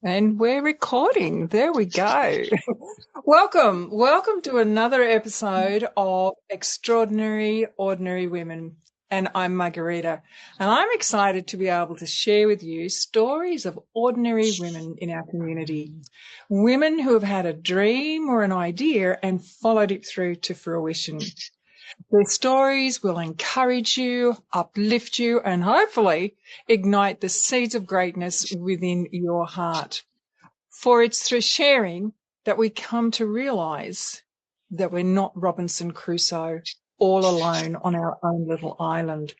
And we're recording. There we go. Welcome to another episode of Extraordinary Ordinary Women. And I'm Margarita, and I'm excited to be able to share with you stories of ordinary women in our community. Women who have had a dream or an idea and followed it through to fruition. Their stories will encourage you, uplift you, and hopefully ignite the seeds of greatness within your heart. For it's through sharing that we come to realise that we're not Robinson Crusoe all alone on our own little island.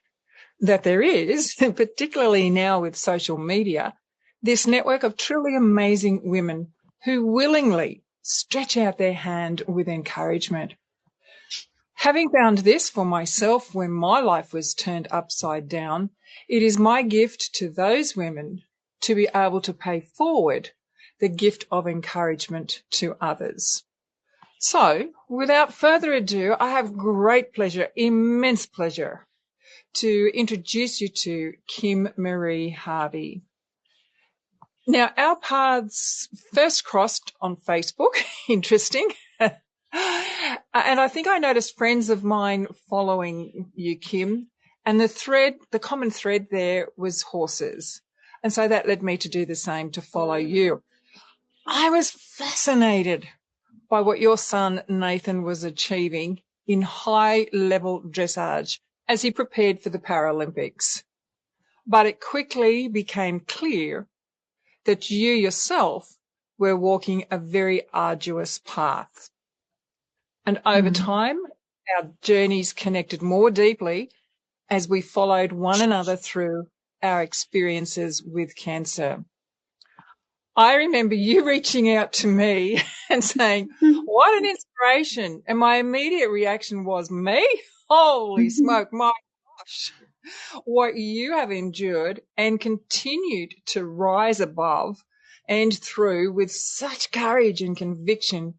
That there is, and particularly now with social media, this network of truly amazing women who willingly stretch out their hand with encouragement. Having found this for myself when my life was turned upside down, it is my gift to those women to be able to pay forward the gift of encouragement to others. So, without further ado, I have great pleasure, immense pleasure, to introduce you to Kim Marie Harvey. Now, our paths first crossed on Facebook, interesting. And I think I noticed friends of mine following you, Kim, and the common thread there was horses. And so that led me to do the same, to follow you. I was fascinated by what your son Nathan was achieving in high-level dressage as he prepared for the Paralympics. But it quickly became clear that you yourself were walking a very arduous path. And over time, our journeys connected more deeply as we followed one another through our experiences with cancer. I remember you reaching out to me and saying, what an inspiration. And my immediate reaction was, me? Holy smoke, my gosh. What you have endured and continued to rise above and through with such courage and conviction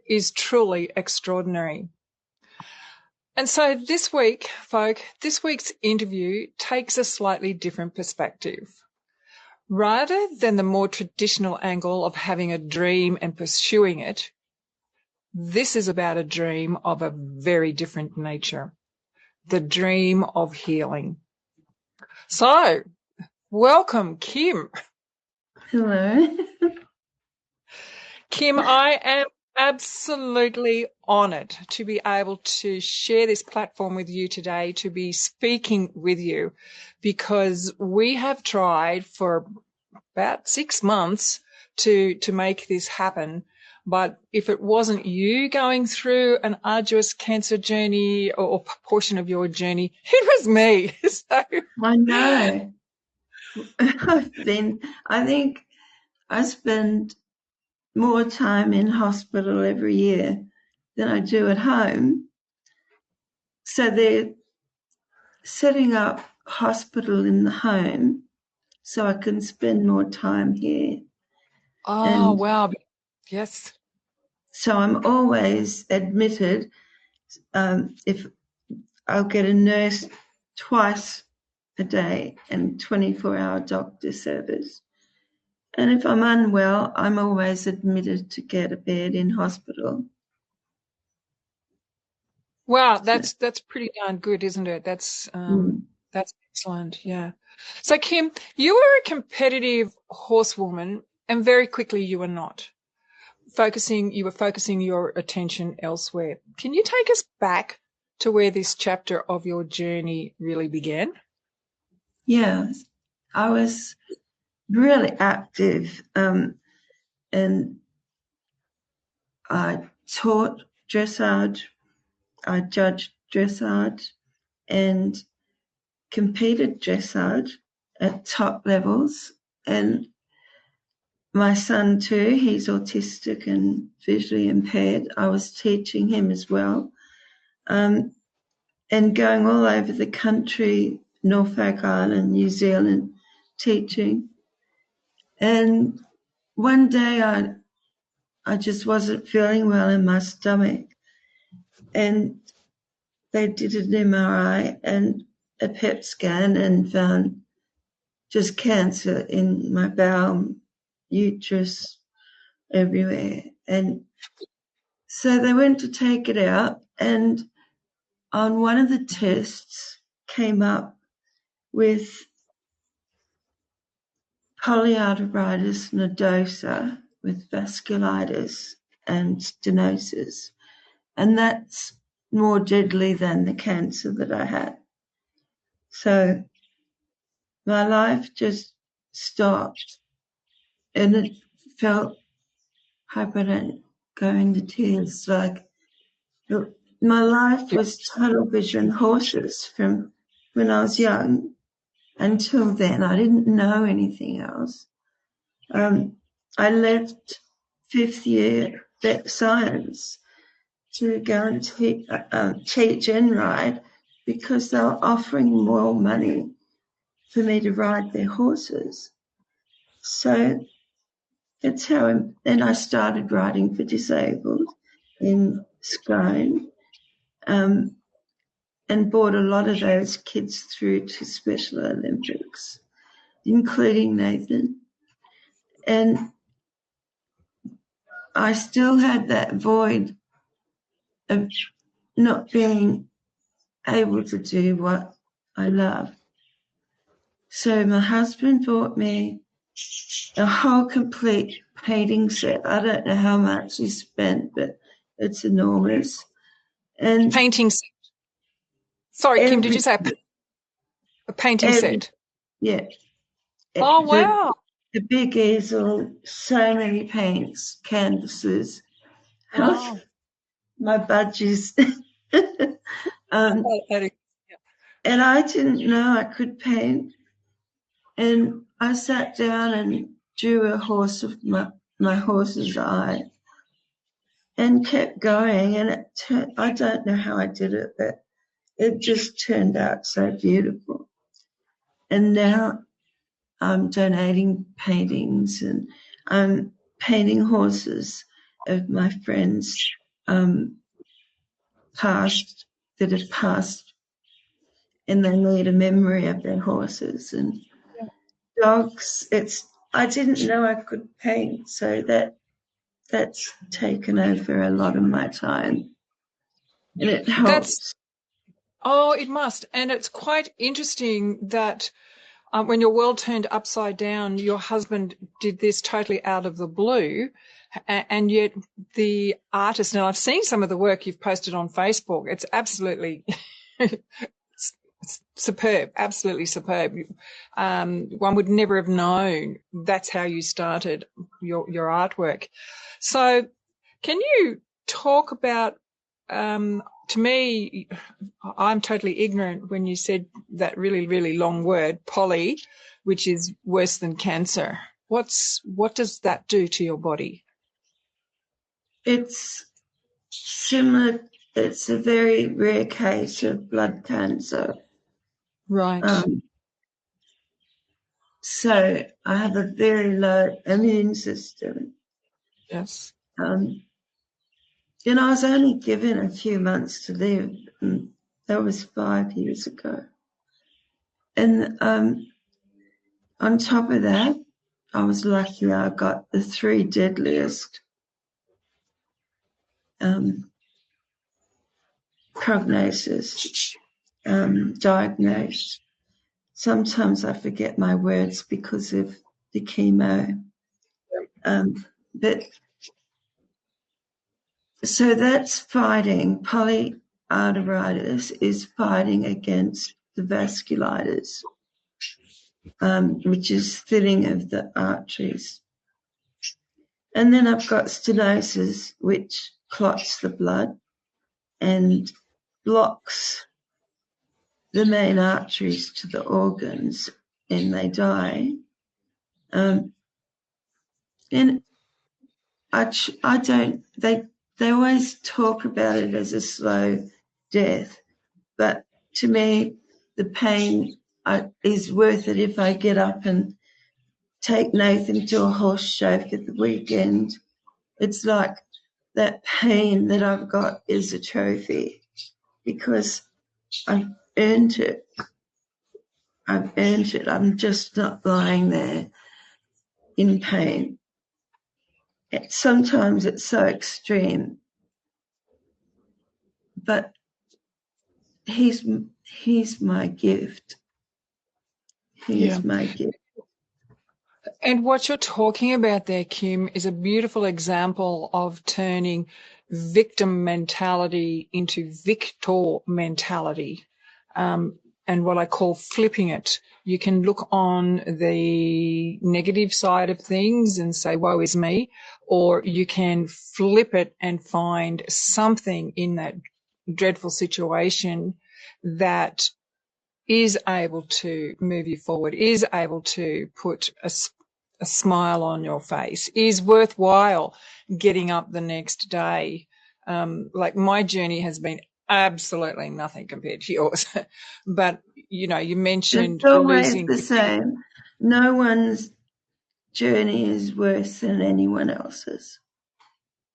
is truly extraordinary. And so this week, this week's interview takes a slightly different perspective. Rather than the more traditional angle of having a dream and pursuing it, this is about a dream of a very different nature, the dream of healing. So, welcome, Kim. Hello. Kim, I am absolutely honoured to be able to share this platform with you today, to be speaking with you, because we have tried for about 6 months to make this happen. But if it wasn't you going through an arduous cancer journey or portion of your journey, it was me. So I know. I think I spend more time in hospital every year than I do at home. So they're setting up hospital in the home so I can spend more time here. Oh, wow. Yes. So I'm always admitted. If I'll get a nurse twice a day and 24-hour doctor service. And if I'm unwell, I'm always admitted to get a bed in hospital. Wow, that's pretty darn good, isn't it? That's excellent. Yeah. So Kim, you were a competitive horsewoman, and very quickly you were not. You were focusing your attention elsewhere. Can you take us back to where this chapter of your journey really began? Yeah, I was really active, and I taught dressage, I judged dressage, and competed dressage at top levels. And my son too, he's autistic and visually impaired. I was teaching him as well, and going all over the country, Norfolk Island, New Zealand, teaching. And one day I just wasn't feeling well in my stomach, and they did an MRI and a PET scan and found just cancer in my bowel uterus everywhere. And so they went to take it out, and on one of the tests came up with Polyarteritis Nodosa with vasculitis and stenosis. And that's more deadly than the cancer that I had. So my life just stopped, and it felt, I don't go into tears, like my life was tunnel vision horses from when I was young until then. I didn't know anything else. I left fifth year vet science to go and teach and ride because they were offering more money for me to ride their horses. So that's how, and I started riding for disabled in Scone, and brought a lot of those kids through to Special Olympics, including Nathan. And I still had that void of not being able to do what I love. So my husband bought me a whole complete painting set. I don't know how much he spent, but it's enormous. And painting set. Sorry, Kim, did you say a painting set? Yeah. Oh, wow. The big easel, so many paints, canvases. Wow. My budgies. And I didn't know I could paint. And I sat down and drew a horse of my horse's eye and kept going. And I don't know how I did it, but it just turned out so beautiful. And now I'm donating paintings, and I'm painting horses of my friends past that have passed, and they need a memory of their horses. And dogs, I didn't know I could paint, so that's taken over a lot of my time, and it helps. It must. And it's quite interesting that when your world turned upside down, your husband did this totally out of the blue, and yet the artist, and I've seen some of the work you've posted on Facebook, it's absolutely superb, absolutely superb. One would never have known that's how you started your artwork. So can you talk about, to me, I'm totally ignorant when you said that really, really long word, poly, which is worse than cancer. What does that do to your body? It's similar. It's a very rare case of blood cancer. Right. So I have a very low immune system. Yes. And I was only given a few months to live, and that was 5 years ago. And on top of that, I was lucky I got the 3 deadliest prognosis diagnosed. Sometimes I forget my words because of the chemo. But so that's fighting. Polyarteritis is fighting against the vasculitis, which is thinning of the arteries. And then I've got stenosis, which clots the blood and blocks the main arteries to the organs, and they die. And I don't. They always talk about it as a slow death, but to me, the pain is worth it if I get up and take Nathan to a horse show for the weekend. It's like that pain that I've got is a trophy because I've earned it. I'm just not lying there. in pain. Sometimes it's so extreme, but he's my gift. He is my gift. And what you're talking about there, Kim, is a beautiful example of turning victim mentality into victor mentality, and what I call flipping it. You can look on the negative side of things and say, woe is me, or you can flip it and find something in that dreadful situation that is able to move you forward, is able to put a smile on your face, is worthwhile getting up the next day. Like my journey has been absolutely nothing compared to yours. But, you mentioned It's always losing. the same. No one's journey is worse than anyone else's.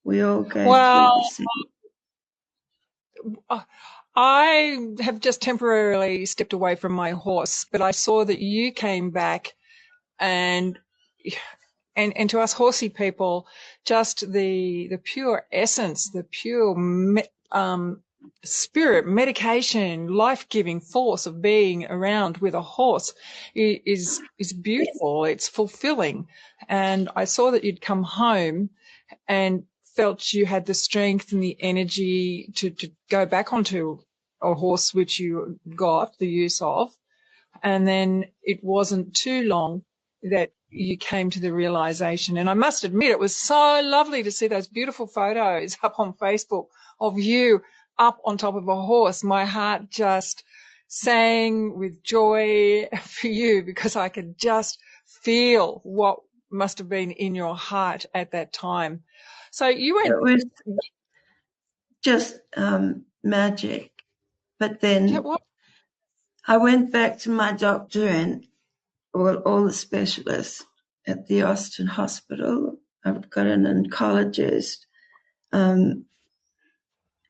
We all go through the same. I have just temporarily stepped away from my horse, but I saw that you came back, and to us horsey people, just the pure essence, the pure spirit, medication, life-giving force of being around with a horse is beautiful. It's fulfilling. And I saw that you'd come home and felt you had the strength and the energy to go back onto a horse, which you got the use of. And then it wasn't too long that you came to the realization. And I must admit, it was so lovely to see those beautiful photos up on Facebook of you up on top of a horse. My heart just sang with joy for you, because I could just feel what must have been in your heart at that time. So you went. It was just magic. But then I went back to my doctor and all the specialists at the Austin Hospital. I've got an oncologist,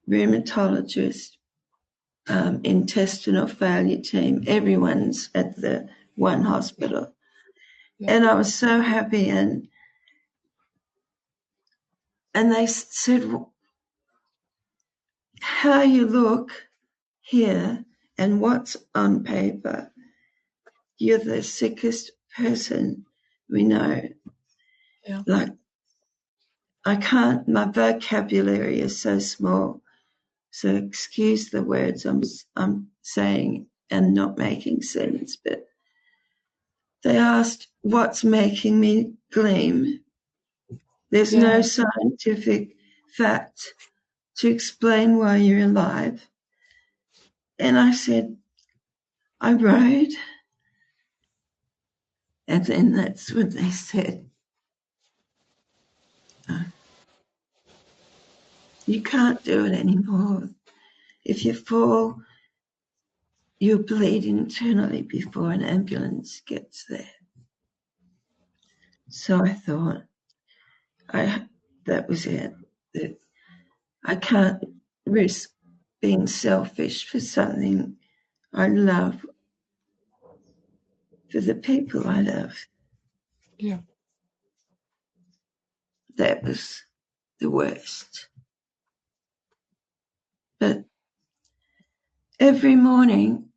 rheumatologist, intestinal failure team. Everyone's at the one hospital. And I was so happy. And they said, how you look here and what's on paper, you're the sickest person we know. Like, I can't, my vocabulary is so small. So excuse the words I'm saying and not making sense, but they asked, what's making me gleam? There's no scientific fact to explain why you're alive. And I said, I rode. And then that's when they said, you can't do it anymore. If you fall, you'll bleed internally before an ambulance gets there. So I thought, that was it. That I can't risk being selfish for something I love, for the people I love. Yeah. That was the worst. But every morning,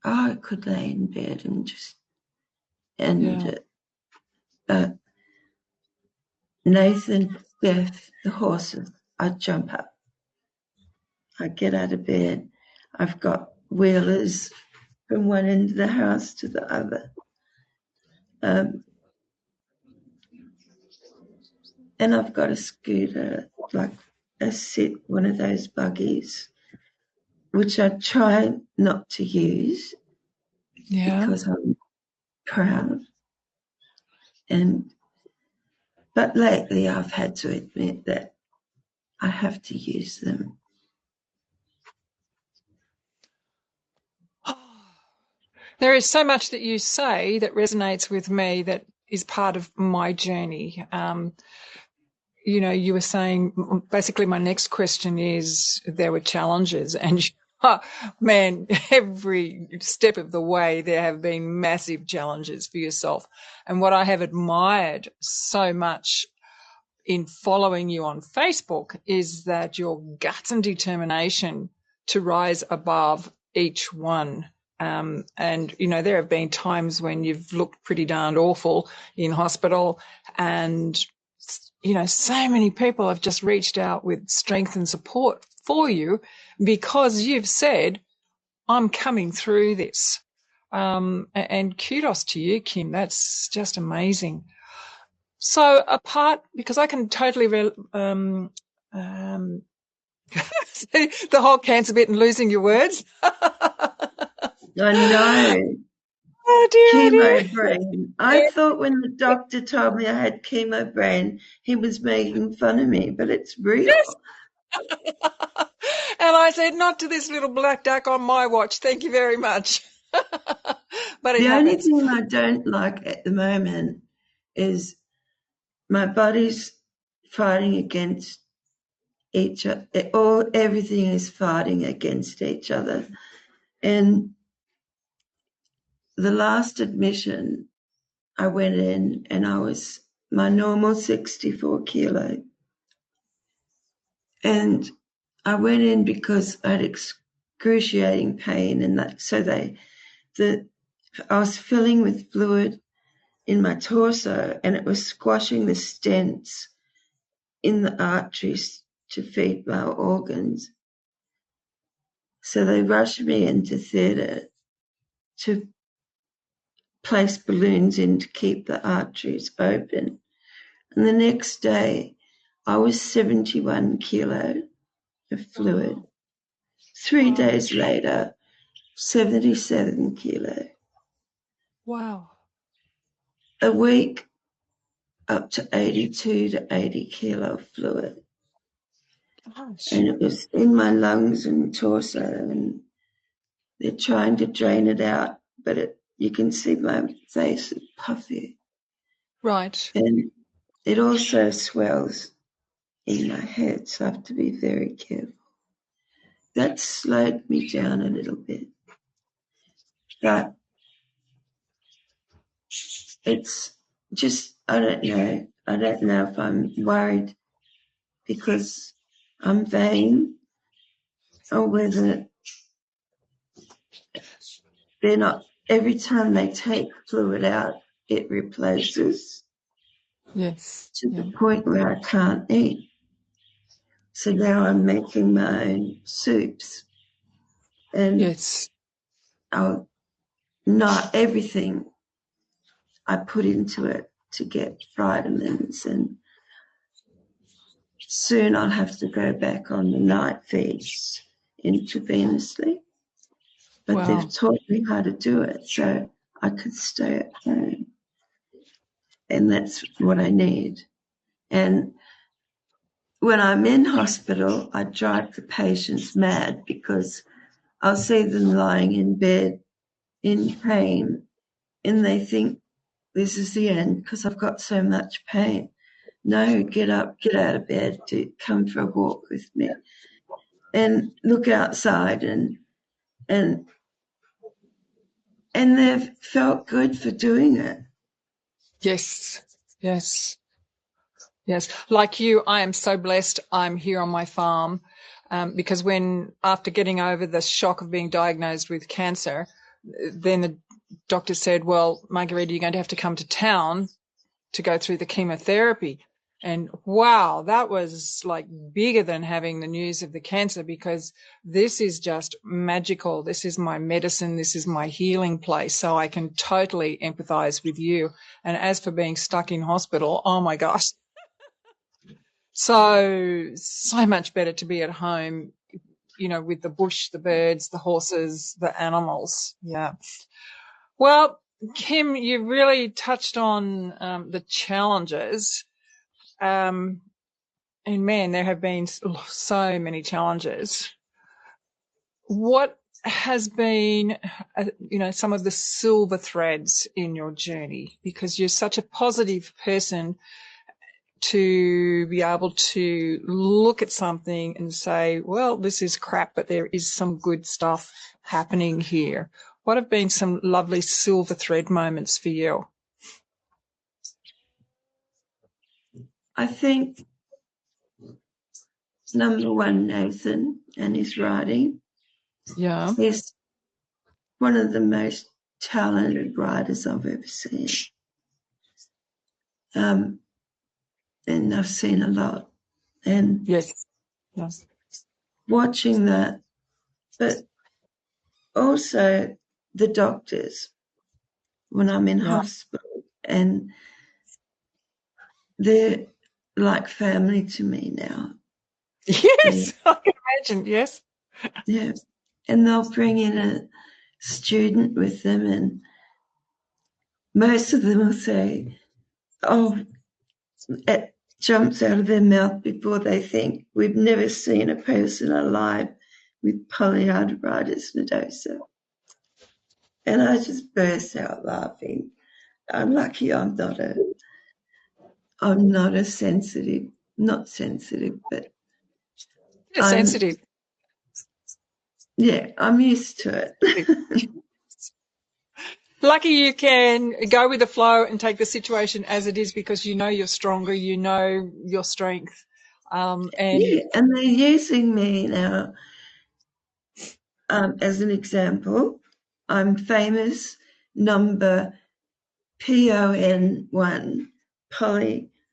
I could lay in bed and just end it. But Nathan, Beth, the horses, I'd jump up. I'd get out of bed. I've got wheelers from one end of the house to the other. And I've got a scooter, like one of those buggies, which I try not to use because I'm proud. But lately I've had to admit that I have to use them. There is so much that you say that resonates with me, that is part of my journey. You were saying, basically my next question is, there were challenges, and Man, every step of the way there have been massive challenges for yourself. And what I have admired so much in following you on Facebook is that your guts and determination to rise above each one. And, you know, there have been times when you've looked pretty darned awful in hospital, and, you know, so many people have just reached out with strength and support for you because you've said, I'm coming through this. And kudos to you, Kim. That's just amazing. So because I can totally the whole cancer bit and losing your words. I know. Oh dear, Chemo brain. I thought when the doctor told me I had chemo brain, he was making fun of me, but it's real. Yes. And I said, not to this little black duck on my watch. Thank you very much. But the only thing I don't like at the moment is my body's fighting against each other. Everything is fighting against each other. And the last admission, I went in and I was my normal 64 kilo. And I went in because I had excruciating pain, and I was filling with fluid in my torso, and it was squashing the stents in the arteries to feed my organs. So they rushed me into theatre to place balloons in to keep the arteries open. And the next day, I was 71 kilo of fluid. 3 days later, 77 kilo. Wow. A week, up to 82 to 80 kilo of fluid. Gosh. And it was in my lungs and torso, and they're trying to drain it out, but you can see my face is puffy. Right. And it also swells in my head, so I have to be very careful. That slowed me down a little bit. But it's just, I don't know. I don't know if I'm worried because I'm vain or whether they're not. Every time they take fluid out, it replaces. Yes. To the point where I can't eat. So now I'm making my own soups. And yes. Not everything I put into it to get vitamins, and soon I'll have to go back on the night feeds intravenously. But they've taught me how to do it, so I could stay at home. And that's what I need. And when I'm in hospital, I drive the patients mad because I'll see them lying in bed in pain, and they think this is the end because I've got so much pain. No, get up, get out of bed, to come for a walk with me and look outside, and they've felt good for doing it. Yes, yes, yes. Like you, I am so blessed. I'm here on my farm because after getting over the shock of being diagnosed with cancer, then the doctor said, well, Margarita, you're going to have to come to town to go through the chemotherapy. And wow, that was like bigger than having the news of the cancer, because this is just magical. This is my medicine. This is my healing place. So I can totally empathize with you. And as for being stuck in hospital, oh my gosh. So much better to be at home, you know, with the bush, the birds, the horses, the animals. Yeah. Well, Kim, you really touched on the challenges. And man, there have been so many challenges. What has been, some of the silver threads in your journey? Because you're such a positive person to be able to look at something and say, well, this is crap, but there is some good stuff happening here? What have been some lovely silver thread moments for you? I think, number one, Nathan and his writing. Yeah. He's one of the most talented writers I've ever seen. And I've seen a lot. And Yes. watching that, but also the doctors when I'm in hospital, and they're like family to me now. Yes, I can imagine, yes. Yeah. And they'll bring in a student with them, and most of them will say, oh, it jumps out of their mouth before they think, we've never seen a person alive with polyarteritis nodosa. And I just burst out laughing. I'm lucky I'm not a sensitive, not sensitive, but You're sensitive. Yeah, I'm used to it. Lucky you can go with the flow and take the situation as it is, because you know you're stronger, you know your strength. And they're using me now as an example. I'm famous number PON1, polyarteritis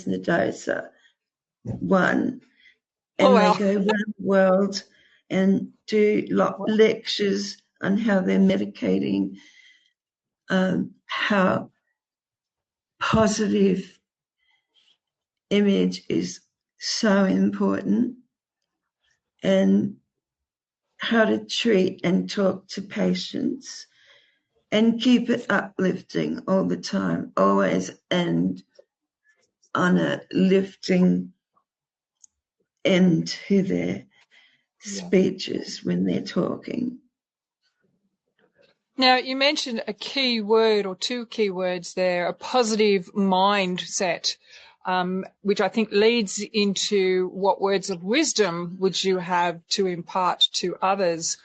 nodosa 1. And they go around the world and do lectures on how they're medicating, how positive image is so important, and how to treat and talk to patients and keep it uplifting all the time, always, and on a lifting end to their speeches when they're talking. Now, you mentioned a key word or two key words there, a positive mindset, which I think leads into what words of wisdom would you have to impart to others.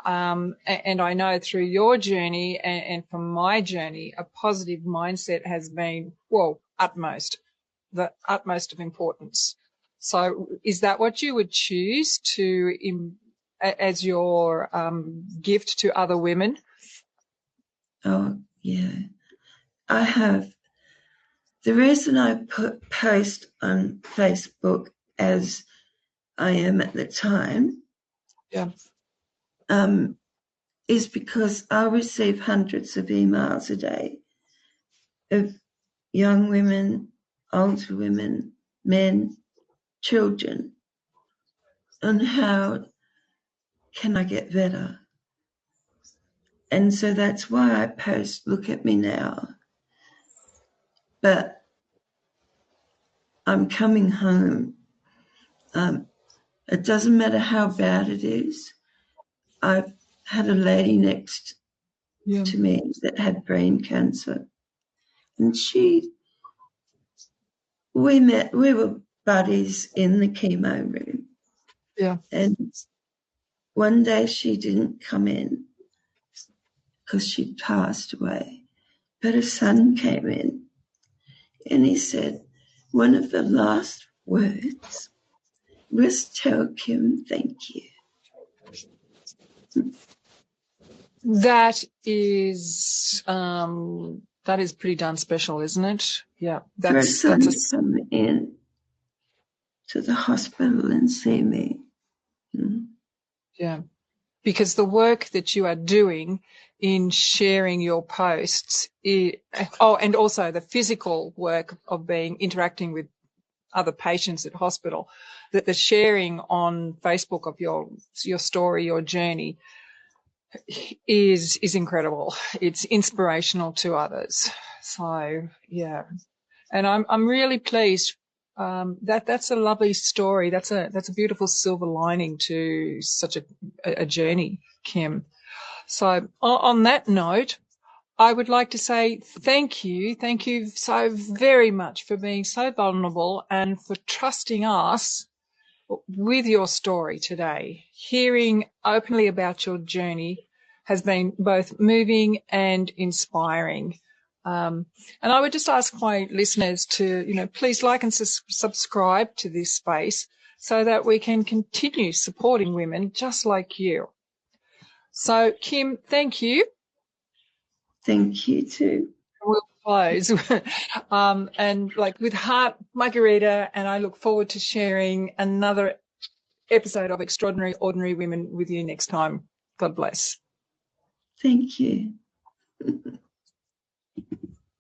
And I know through your journey and from my journey, a positive mindset has been, the utmost of importance. So is that what you would choose as your gift to other women? Oh, yeah. I have. The reason I post on Facebook as I am at the time is because I receive hundreds of emails a day of young women, older women, men, children, on how can I get better. And so that's why I post, look at me now. But I'm coming home. It doesn't matter how bad it is. I've had a lady next to me that had brain cancer. And we were buddies in the chemo room. Yeah. And one day she didn't come in because she'd passed away. But her son came in and he said, one of the last words was, tell Kim thank you. That is pretty darn special, isn't it? Yeah. For a son to come in to the hospital and see me. Yeah. Because the work that you are doing in sharing your posts, and also the physical work of interacting with other patients at hospital, that the sharing on Facebook of your story, your journey, is incredible. It's inspirational to others. So yeah, and I'm really pleased. That's a lovely story. That's a beautiful silver lining to such a journey, Kim. So on that note, I would like to say thank you. Thank you so very much for being so vulnerable and for trusting us with your story today. Hearing openly about your journey has been both moving and inspiring. And I would just ask my listeners to, please like and subscribe to this space so that we can continue supporting women just like you. So, Kim, thank you. Thank you too. We'll close. And with heart, Margarita, and I look forward to sharing another episode of Extraordinary Ordinary Women with you next time. God bless. Thank you.